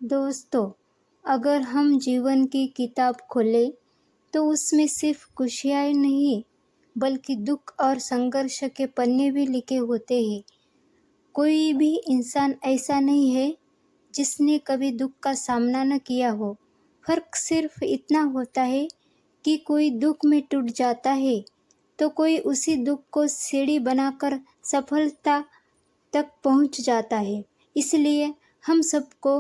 दोस्तों, अगर हम जीवन की किताब खोलें तो उसमें सिर्फ खुशियाँ नहीं बल्कि दुख और संघर्ष के पन्ने भी लिखे होते हैं। कोई भी इंसान ऐसा नहीं है जिसने कभी दुख का सामना न किया हो। फर्क सिर्फ इतना होता है कि कोई दुख में टूट जाता है तो कोई उसी दुख को सीढ़ी बनाकर सफलता तक पहुंच जाता है। इसलिए हम सबको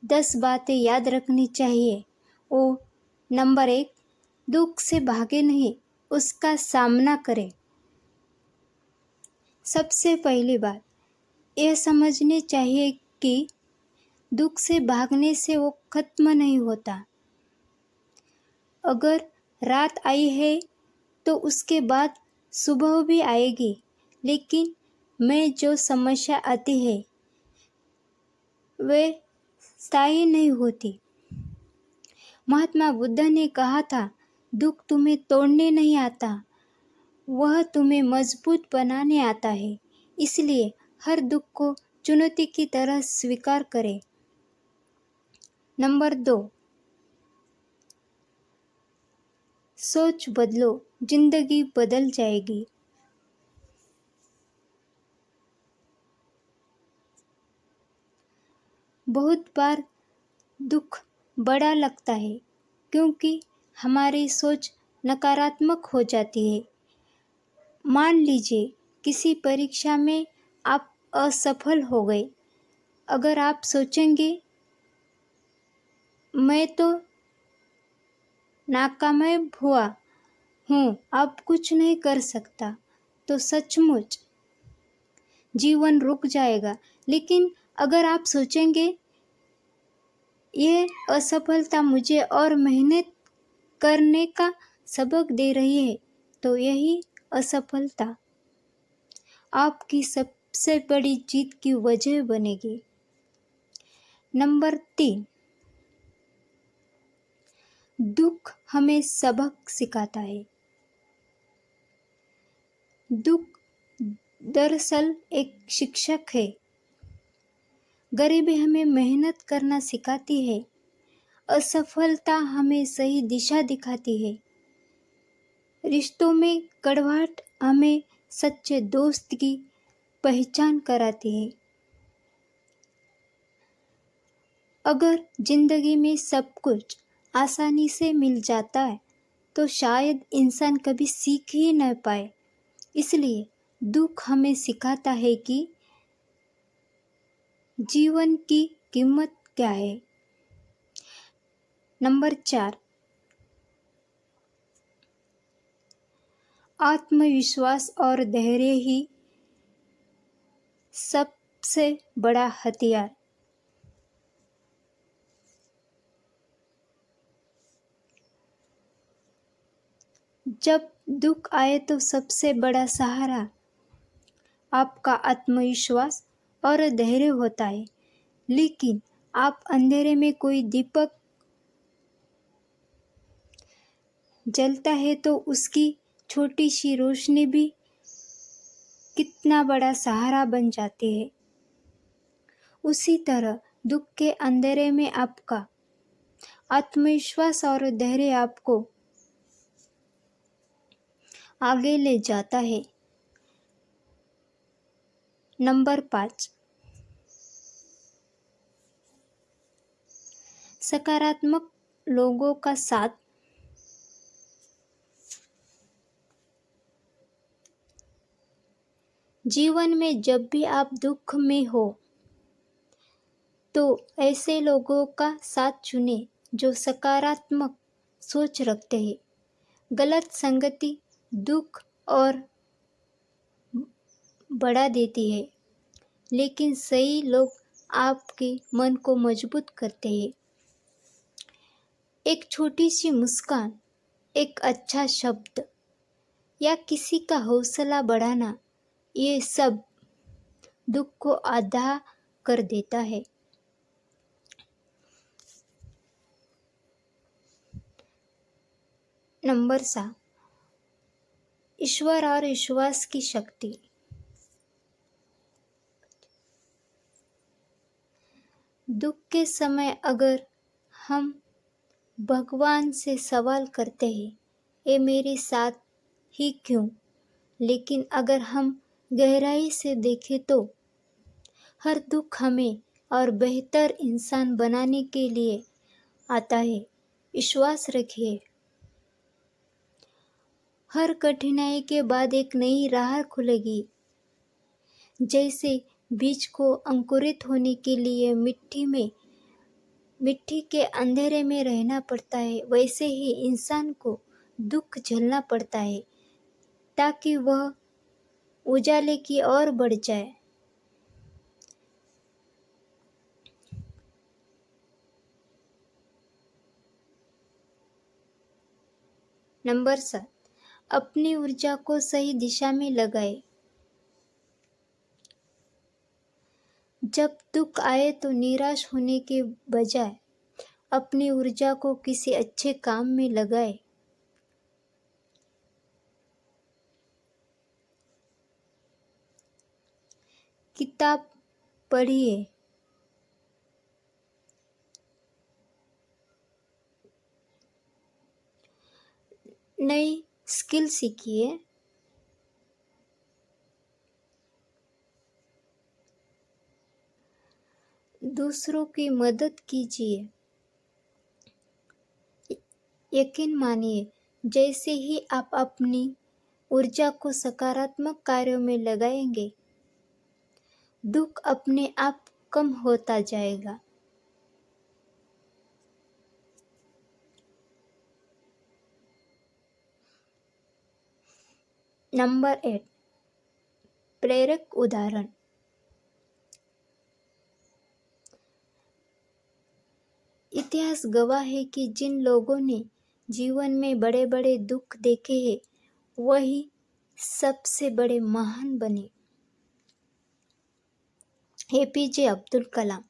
10 बातें याद रखनी चाहिए। ओ नंबर 1, दुख से भागे नहीं, उसका सामना करें। सबसे पहली बात यह समझनी चाहिए कि दुख से भागने से वो खत्म नहीं होता। अगर रात आई है तो उसके बाद सुबह भी आएगी, लेकिन में जो समस्या आती है वे स्थायी नहीं होती। महात्मा बुद्ध ने कहा था, दुख तुम्हें तोड़ने नहीं आता, वह तुम्हें मजबूत बनाने आता है। इसलिए हर दुख को चुनौती की तरह स्वीकार करें। नंबर 2, सोच बदलो, जिंदगी बदल जाएगी। बहुत बार दुख बड़ा लगता है क्योंकि हमारी सोच नकारात्मक हो जाती है। मान लीजिए किसी परीक्षा में आप असफल हो गए। अगर आप सोचेंगे मैं तो नाकामयाब हुआ हूँ, अब कुछ नहीं कर सकता, तो सचमुच जीवन रुक जाएगा। लेकिन अगर आप सोचेंगे यह असफलता मुझे और मेहनत करने का सबक दे रही है, तो यही असफलता आपकी सबसे बड़ी जीत की वजह बनेगी। नंबर 3, दुख हमें सबक सिखाता है। दुख दरअसल एक शिक्षक है। गरीबी हमें मेहनत करना सिखाती है। असफलता हमें सही दिशा दिखाती है। रिश्तों में कड़वाहट हमें सच्चे दोस्त की पहचान कराती है। अगर जिंदगी में सब कुछ आसानी से मिल जाता है तो शायद इंसान कभी सीख ही न पाए। इसलिए दुख हमें सिखाता है कि जीवन की कीमत क्या है। नंबर 4, आत्मविश्वास और धैर्य ही सबसे बड़ा हथियार। जब दुख आए तो सबसे बड़ा सहारा आपका आत्मविश्वास और धैर्य होता है। लेकिन आप अंधेरे में कोई दीपक जलता है तो उसकी छोटी सी रोशनी भी कितना बड़ा सहारा बन जाती है। उसी तरह दुख के अंधेरे में आपका आत्मविश्वास और धैर्य आपको आगे ले जाता है। नंबर 5, सकारात्मक लोगों का साथ। जीवन में जब भी आप दुख में हो तो ऐसे लोगों का साथ चुनें जो सकारात्मक सोच रखते हैं। गलत संगति दुख और बढ़ा देती है, लेकिन सही लोग आपके मन को मजबूत करते हैं। एक छोटी सी मुस्कान, एक अच्छा शब्द या किसी का हौसला बढ़ाना, ये सब दुख को आधा कर देता है। नंबर 7, ईश्वर और विश्वास की शक्ति। दुख के समय अगर हम भगवान से सवाल करते हैं, ये मेरे साथ ही क्यों? लेकिन अगर हम गहराई से देखें तो हर दुख हमें और बेहतर इंसान बनाने के लिए आता है। विश्वास रखिए, हर कठिनाई के बाद एक नई राह खुलेगी। जैसे बीज को अंकुरित होने के लिए मिट्टी के अंधेरे में रहना पड़ता है, वैसे ही इंसान को दुख झेलना पड़ता है ताकि वह उजाले की ओर बढ़ जाए। नंबर 7, अपनी ऊर्जा को सही दिशा में लगाए। जब दुख आए तो निराश होने के बजाय अपनी ऊर्जा को किसी अच्छे काम में लगाए। किताब पढ़िए, नई स्किल सीखिए, दूसरों की मदद कीजिए। यकीन मानिए, जैसे ही आप अपनी ऊर्जा को सकारात्मक कार्यों में लगाएंगे, दुख अपने आप कम होता जाएगा। नंबर 8, प्रेरक उदाहरण। इतिहास गवाह है कि जिन लोगों ने जीवन में बड़े बड़े दुख देखे हैं, वही सबसे बड़े महान बने। एपीजे अब्दुल कलाम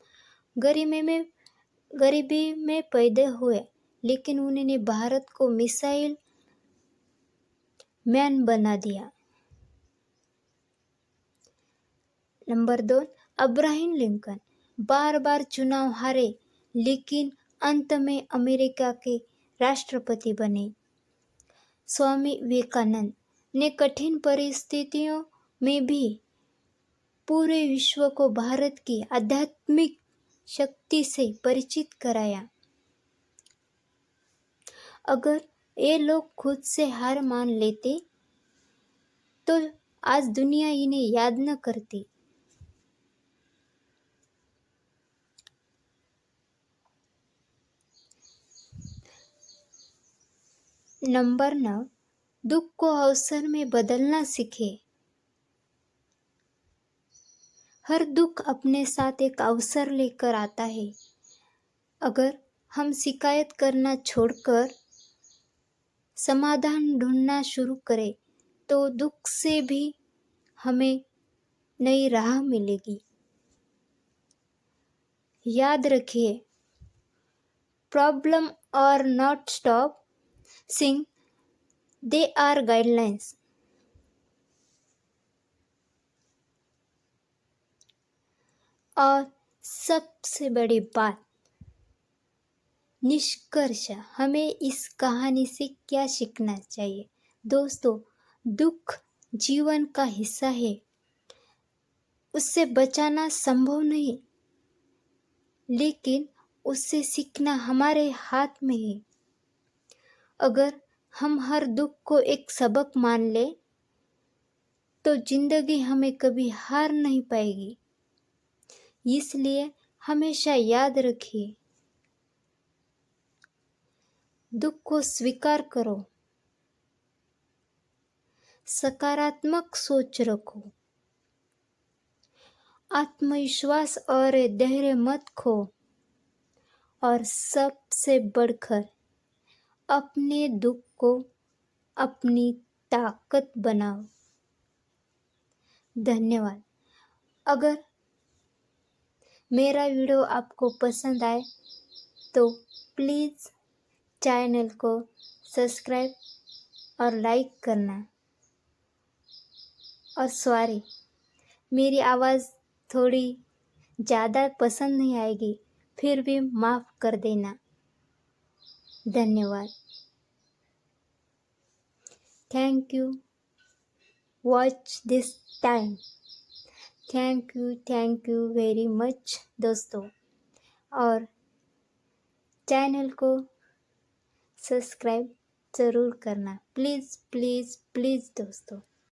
गरीबी में पैदा हुए, लेकिन उन्होंने भारत को मिसाइल मैन बना दिया। नंबर 2, अब्राहम लिंकन बार बार चुनाव हारे, लेकिन अंत में अमेरिका के राष्ट्रपति बने। स्वामी विवेकानंद ने कठिन परिस्थितियों में भी पूरे विश्व को भारत की आध्यात्मिक शक्ति से परिचित कराया। अगर ये लोग खुद से हार मान लेते तो आज दुनिया इन्हें याद न करती। नंबर 9, दुख को अवसर में बदलना सीखे। हर दुख अपने साथ एक अवसर लेकर आता है। अगर हम शिकायत करना छोड़कर समाधान ढूंढना शुरू करें तो दुख से भी हमें नई राह मिलेगी। याद रखिए, problem are not stop signs, they are guidelines. और सबसे बड़ी बात, निष्कर्ष, हमें इस कहानी से क्या सीखना चाहिए? दोस्तों, दुख जीवन का हिस्सा है, उससे बचाना संभव नहीं, लेकिन उससे सीखना हमारे हाथ में है। अगर हम हर दुख को एक सबक मान ले तो जिंदगी हमें कभी हार नहीं पाएगी। इसलिए हमेशा याद रखिए, दुख को स्वीकार करो, सकारात्मक सोच रखो, आत्मविश्वास और धैर्य मत खो, और सबसे बढ़कर अपने दुख को अपनी ताकत बनाओ। धन्यवाद। अगर मेरा वीडियो आपको पसंद आए तो प्लीज़ चैनल को सब्सक्राइब और लाइक करना। और सॉरी, मेरी आवाज़ थोड़ी ज़्यादा पसंद नहीं आएगी, फिर भी माफ़ कर देना। धन्यवाद। Thank you watch this time. Thank you very much दोस्तों। और चैनल को सब्सक्राइब ज़रूर करना, प्लीज़ प्लीज़ प्लीज़ दोस्तों।